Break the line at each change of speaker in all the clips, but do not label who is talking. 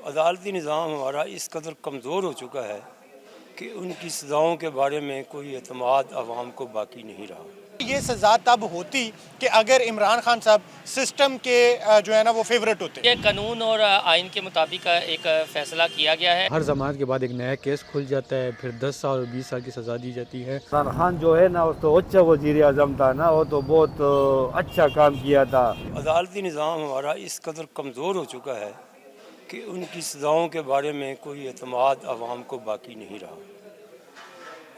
عدالتی نظام ہمارا اس قدر کمزور ہو چکا ہے کہ ان کی سزاؤں کے بارے میں کوئی اعتماد عوام کو باقی نہیں رہا۔
یہ سزا تب ہوتی کہ اگر عمران خان صاحب سسٹم کے جو ہے نا وہ فیورٹ ہوتے۔
یہ قانون اور آئین کے مطابق ایک فیصلہ کیا گیا ہے۔
ہر ضمانت کے بعد ایک نیا کیس کھل جاتا ہے، پھر 10 سال اور 20 سال کی سزا دی جاتی ہے۔
عمران خان جو ہے نا وہ تو اچھا وزیر اعظم تھا نا، وہ تو بہت اچھا کام کیا تھا۔
عدالتی نظام ہمارا اس قدر کمزور ہو چکا ہے کہ ان کی سزاؤں کے بارے میں کوئی اعتماد عوام کو باقی نہیں رہا۔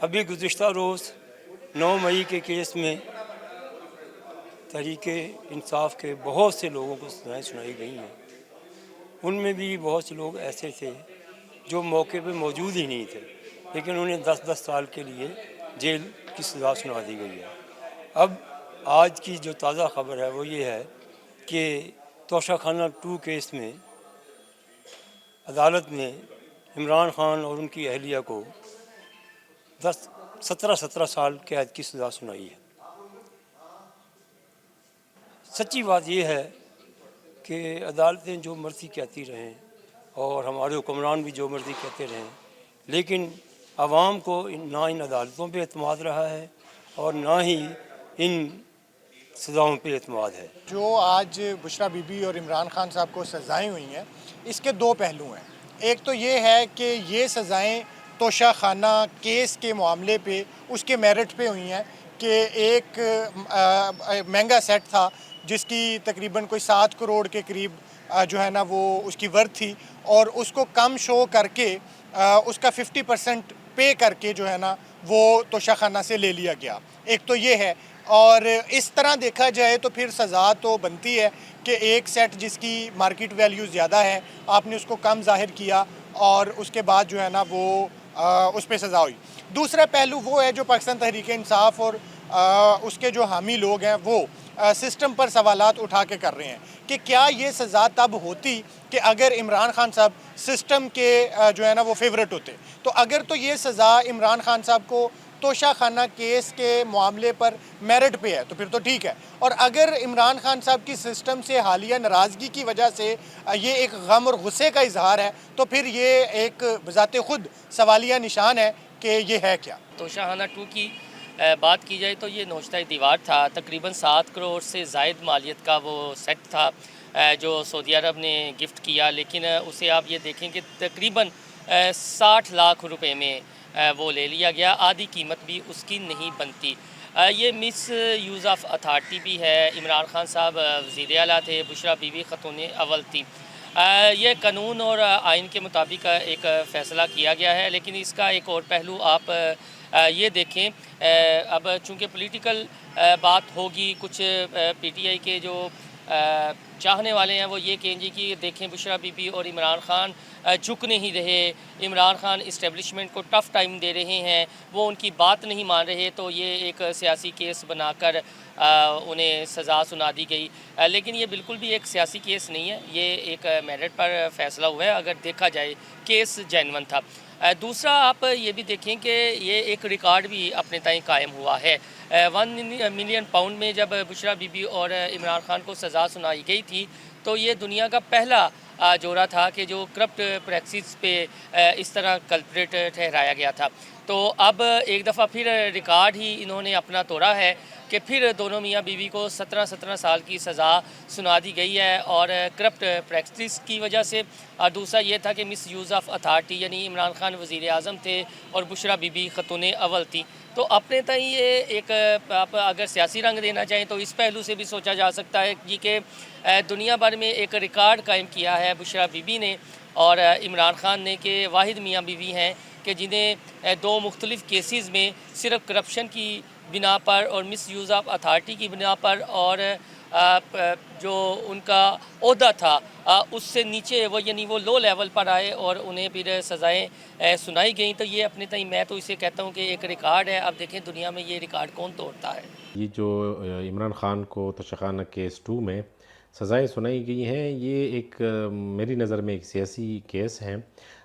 ابھی گزشتہ روز 9 مئی کے کیس میں تحریک انصاف کے بہت سے لوگوں کو سزائیں سنائی گئی ہیں۔ ان میں بھی بہت سے لوگ ایسے تھے جو موقع پہ موجود ہی نہیں تھے، لیکن انہیں 10 سال کے لیے جیل کی سزا سنا دی گئی ہے۔ اب آج کی جو تازہ خبر ہے وہ یہ ہے کہ توشہ خانہ 2 کیس میں عدالت نے عمران خان اور ان کی اہلیہ کو 17 سال قید کی سزا سنائی ہے۔ سچی بات یہ ہے کہ عدالتیں جو مرضی کہتی رہیں اور ہمارے حکمران بھی جو مرضی کہتے رہیں، لیکن عوام کو نہ ان عدالتوں پہ اعتماد رہا ہے اور نہ ہی ان سزاؤں پہ اعتماد ہے۔
جو آج بشریٰ بی بی اور عمران خان صاحب کو سزائیں ہوئی ہیں، اس کے 2 پہلو ہیں۔ ایک تو یہ ہے کہ یہ سزائیں توشہ خانہ کیس کے معاملے پہ اس کے میرٹ پہ ہوئی ہیں کہ ایک مہنگا سیٹ تھا جس کی تقریباً کوئی 7 کروڑ کے قریب جو ہے نا وہ اس کی ورتھ تھی، اور اس کو کم شو کر کے اس کا 50% پے کر کے جو ہے نا وہ توشہ خانہ سے لے لیا گیا۔ ایک تو یہ ہے، اور اس طرح دیکھا جائے تو پھر سزا تو بنتی ہے کہ ایک سیٹ جس کی مارکیٹ ویلیو زیادہ ہے آپ نے اس کو کم ظاہر کیا اور اس کے بعد جو ہے نا وہ اس پہ سزا ہوئی۔ دوسرا پہلو وہ ہے جو پاکستان تحریک انصاف اور اس کے جو حامی لوگ ہیں وہ سسٹم پر سوالات اٹھا کے کر رہے ہیں کہ کیا یہ سزا تب ہوتی کہ اگر عمران خان صاحب سسٹم کے جو ہے نا وہ فیورٹ ہوتے۔ تو اگر تو یہ سزا عمران خان صاحب کو توشہ خانہ کیس کے معاملے پر میرٹ پہ ہے تو پھر تو ٹھیک ہے، اور اگر عمران خان صاحب کی سسٹم سے حالیہ ناراضگی کی وجہ سے یہ ایک غم اور غصے کا اظہار ہے تو پھر یہ ایک بذات خود سوالیہ نشان ہے کہ یہ ہے کیا۔
توشہ خانہ 2 کی بات کی جائے تو یہ نوشتہ دیوار تھا، تقریباً 7 کروڑ سے زائد مالیت کا وہ سیٹ تھا جو سعودی عرب نے گفٹ کیا، لیکن اسے آپ یہ دیکھیں کہ تقریباً 60 لاکھ روپے میں وہ لے لیا گیا، آدھی قیمت بھی اس کی نہیں بنتی۔ یہ مس یوز آف اتھارٹی بھی ہے۔ عمران خان صاحب وزیر اعلیٰ تھے، بشریٰ بی بی خاتون اول تھی۔ یہ قانون اور آئین کے مطابق ایک فیصلہ کیا گیا ہے، لیکن اس کا ایک اور پہلو آپ یہ دیکھیں، اب چونکہ پولیٹیکل بات ہوگی، کچھ پی ٹی آئی کے جو چاہنے والے ہیں وہ یہ کہیں گے کہ دیکھیں بشریٰ بی بی اور عمران خان جھک نہیں رہے، عمران خان اسٹیبلشمنٹ کو ٹف ٹائم دے رہے ہیں، وہ ان کی بات نہیں مان رہے، تو یہ ایک سیاسی کیس بنا کر انہیں سزا سنا دی گئی۔ لیکن یہ بالکل بھی ایک سیاسی کیس نہیں ہے، یہ ایک میرٹ پر فیصلہ ہوا ہے۔ اگر دیکھا جائے کیس جینون تھا۔ دوسرا آپ یہ بھی دیکھیں کہ یہ ایک ریکارڈ بھی اپنے تئیں قائم ہوا ہے۔ 1 ملین پاؤنڈ میں جب بشریٰ بی بی اور عمران خان کو سزا سنائی گئی تھی تو یہ دنیا کا پہلا جورا تھا کہ جو کرپٹ پریکسس پہ اس طرح کلپریٹ ٹھہرایا گیا تھا۔ تو اب ایک دفعہ پھر ریکارڈ ہی انہوں نے اپنا توڑا ہے کہ پھر دونوں میاں بیوی کو 17 سال کی سزا سنا دی گئی ہے، اور کرپٹ پریکٹس کی وجہ سے۔ اور دوسرا یہ تھا کہ مس یوز آف اتھارٹی، یعنی عمران خان وزیر اعظم تھے اور بشریٰ بی بی خاتون اول تھی۔ تو اپنے تئیں یہ ایک، آپ اگر سیاسی رنگ دینا چاہیں تو اس پہلو سے بھی سوچا جا سکتا ہے کہ دنیا بھر میں ایک ریکارڈ قائم کیا ہے بشریٰ بی بی نے اور عمران خان نے کہ واحد میاں بیوی ہیں کہ جنہیں 2 مختلف کیسز میں صرف کرپشن کی بنا پر اور مس یوز آف اتھارٹی کی بنا پر اور جو ان کا عہدہ تھا اس سے نیچے وہ، یعنی وہ لو لیول پر آئے اور انہیں پھر سزائیں سنائی گئیں۔ تو یہ اپنے تئیں میں تو اسے کہتا ہوں کہ ایک ریکارڈ ہے۔ اب دیکھیں دنیا میں یہ ریکارڈ کون توڑتا ہے۔
یہ جو عمران خان کو توشہ خانہ کیس 2 میں سزائیں سنائی گئی ہیں، یہ ایک میری نظر میں ایک سیاسی کیس ہے،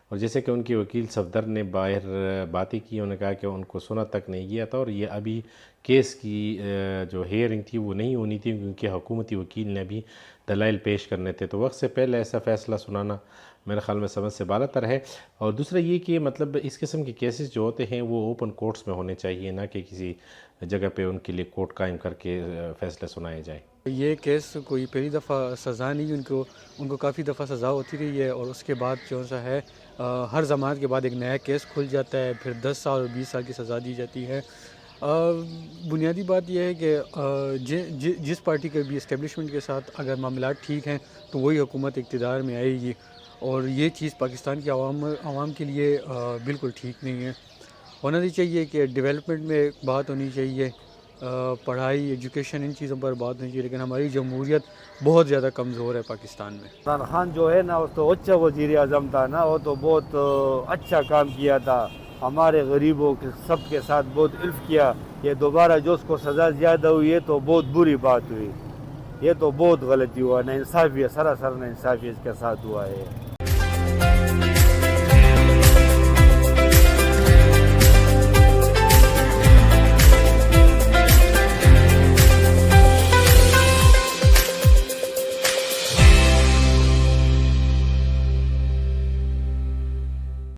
اور جیسے کہ ان کے وکیل صفدر نے باہر باتیں کی، انہوں نے کہا کہ ان کو سنا تک نہیں گیا تھا اور یہ ابھی کیس کی جو ہیئرنگ تھی وہ نہیں ہونی تھی، کیونکہ حکومتی وکیل نے ابھی دلائل پیش کرنے تھے، تو وقت سے پہلے ایسا فیصلہ سنانا میرے خیال میں سمجھ سے بالا تر ہے. اور دوسرا یہ کہ مطلب اس قسم کے کیسز جو ہوتے ہیں وہ اوپن کورٹس میں ہونے چاہیے، نہ کہ کسی جگہ پہ ان کے لیے کورٹ قائم کر کے فیصلے سنائے جائیں.
یہ کیس کوئی پہلی دفعہ سزا نہیں، ان کو کافی دفعہ سزا ہوتی رہی ہے، اور اس کے بعد جو سا ہے ہر ضمانت کے بعد ایک نیا کیس کھل جاتا ہے، پھر 10 سال اور 20 سال کی سزا دی جاتی ہے. بنیادی بات یہ ہے کہ جس پارٹی کے بھی اسٹیبلشمنٹ کے ساتھ اگر معاملات ٹھیک ہیں تو وہی حکومت اقتدار میں آئے گی، اور یہ چیز پاکستان کے عوام کے لیے بالکل ٹھیک نہیں ہے. ہونا نہیں چاہیے کہ ڈیولپمنٹ میں بات ہونی چاہیے، پڑھائی، ایجوکیشن، ان چیزوں پر بات ہونی چاہیے، لیکن ہماری جمہوریت بہت زیادہ کمزور ہے پاکستان میں.
عمران خان جو ہے نا وہ تو اچھا وزیر اعظم تھا نا، وہ تو بہت اچھا کام کیا تھا، ہمارے غریبوں کے سب کے ساتھ بہت الف کیا. یہ دوبارہ جو اس کو سزا زیادہ ہوئی ہے تو بہت بری بات ہوئی، یہ تو بہت غلطی ہوا، نا انصافی ہے، سراسر نا انصافی اس کے ساتھ ہوا ہے.